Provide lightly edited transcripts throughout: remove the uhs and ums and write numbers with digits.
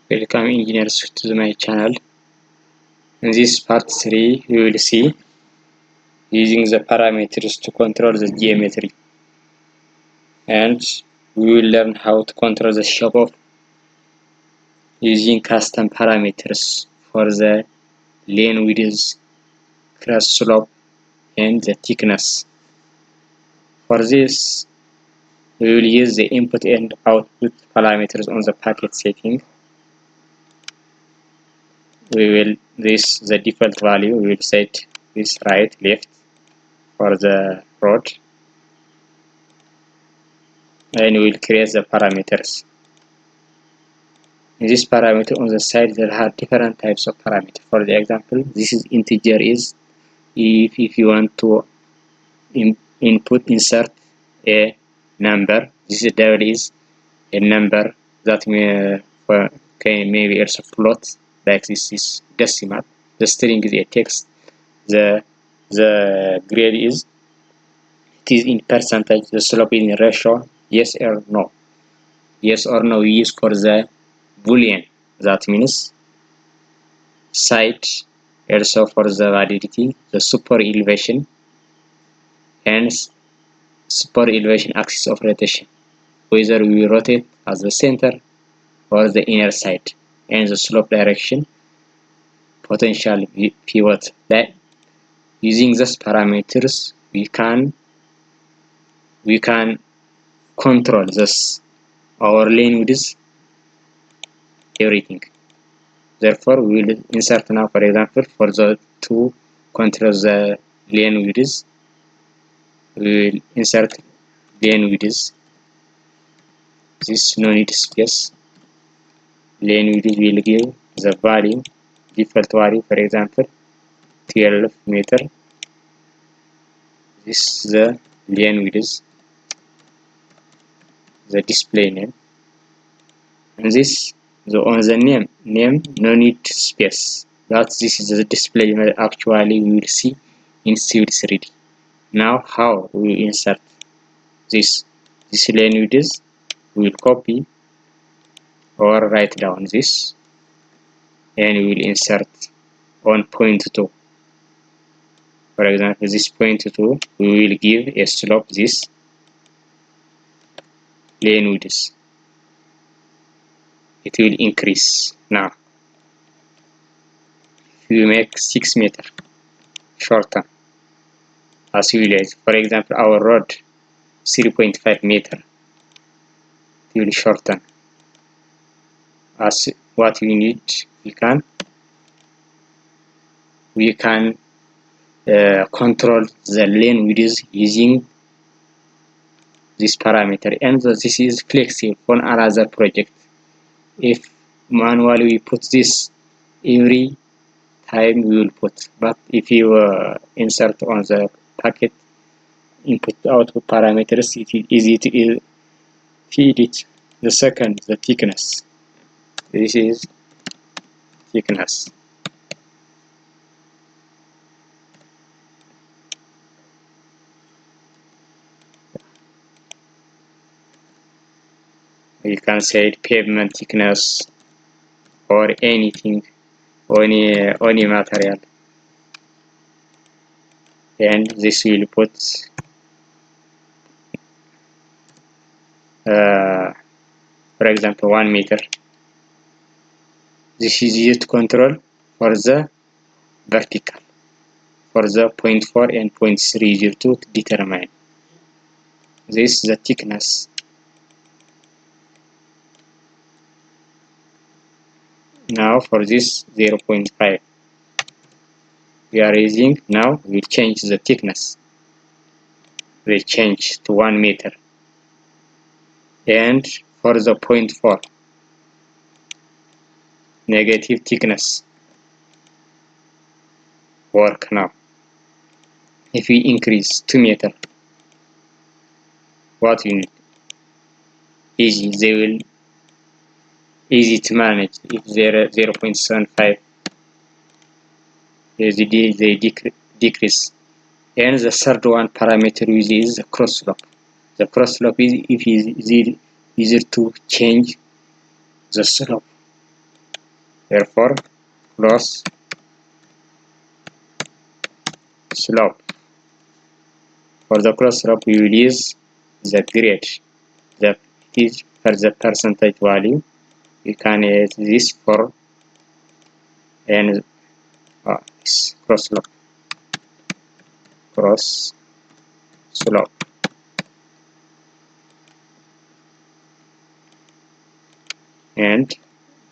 Welcome engineers to my channel. In this part 3 we will see using the parameters to control the geometry, and we will learn how to control the shape of using custom parameters for the lane width, cross slope and the thickness. For this we will use the input and output parameters on the packet setting. We will this the default value. We will set this right, left for the road, and we will create the parameters. In this parameter on the side there are different types of parameters. For the example, this is integer is if you want to insert a number. This is double is a number that maybe also float, like this is decimal. The string is a text. The grade is in percentage. The slope is in ratio. Yes or no. Yes or no we use for the boolean. That means side, also for the validity, the super elevation and super elevation axis of rotation, whether we rotate at the center or the inner side, and the slope direction, potential pivot. That using these parameters we can control this our lane width, everything. Therefore we will insert now, for example, for the to control the lane width, we will insert lane width. This no need space. Lane width will give the value, default value, for example 12 meter. This is the lane width, the display name, and this on the name no need space. That this is the display name actually we will see in Civil 3D. Now how we will insert this lane width, we will copy or write down this, and we will insert on point 2. For example, this point 2 we will give a slope this lane width. It will increase. Now if we make 6 meter, shorten as we will. For example, our road 3.5 meter, it will shorten as what we need. We can control the lane width using this parameter, and this is flexible for another project. If manually we put this every time we will put, but if you insert on the packet input output parameters, it is easy to feed it. The second, the thickness. This is thickness. You can say pavement thickness or anything, any material, and this will put for example 1 meter. This is used to control for the vertical, for the 0.4 and 0.3 to determine. This is the thickness. Now for this 0.5 we are using. Now we change the thickness. We change to 1 meter, and for the 0.4 negative thickness work. Now if we increase 2 meter, what you need? Easy, they will easy to manage. If 0.75 they decrease. And the third one parameter we use is the cross slope. The cross slope is if it is easier to change the slope. Therefore, cross slope. For the cross slope, we will use the grade. It is for the percentage value. We can use this for and this cross slope. And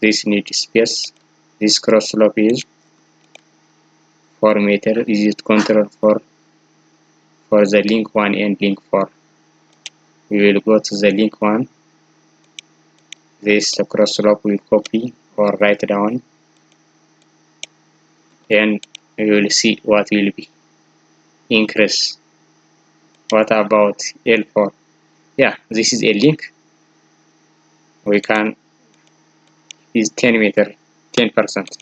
this need space. This cross slope is 4 meter. Is it control for the link 1 and link 4? We will go to the link 1. This cross slope will copy or write down, and we will see what will be increase. What about L4? Yeah, this is a link. We can is 10 meter, 10%.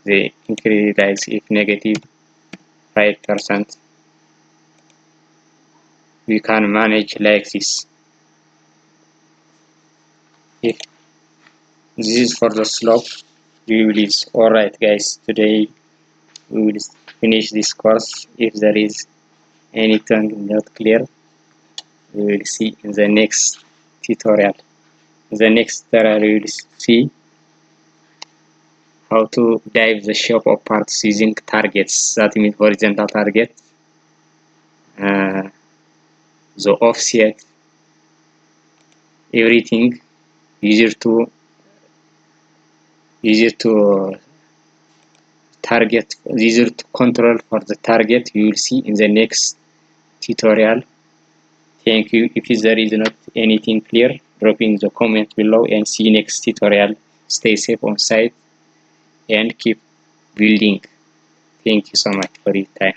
The increase like if negative 5%. We can manage like this. If this is for the slope, we will use. Alright guys, today we will finish this course. If there is anything not clear, we will see in the next tutorial. In the next tutorial, we will see how to dive the shape of parts using targets. That means horizontal target, the offset, everything easier to target, easier to control for the target. You will see in the next tutorial. Thank you. If there is not anything clear, drop in the comment below, and see you next tutorial. Stay safe on site and keep building. Thank you so much for your time.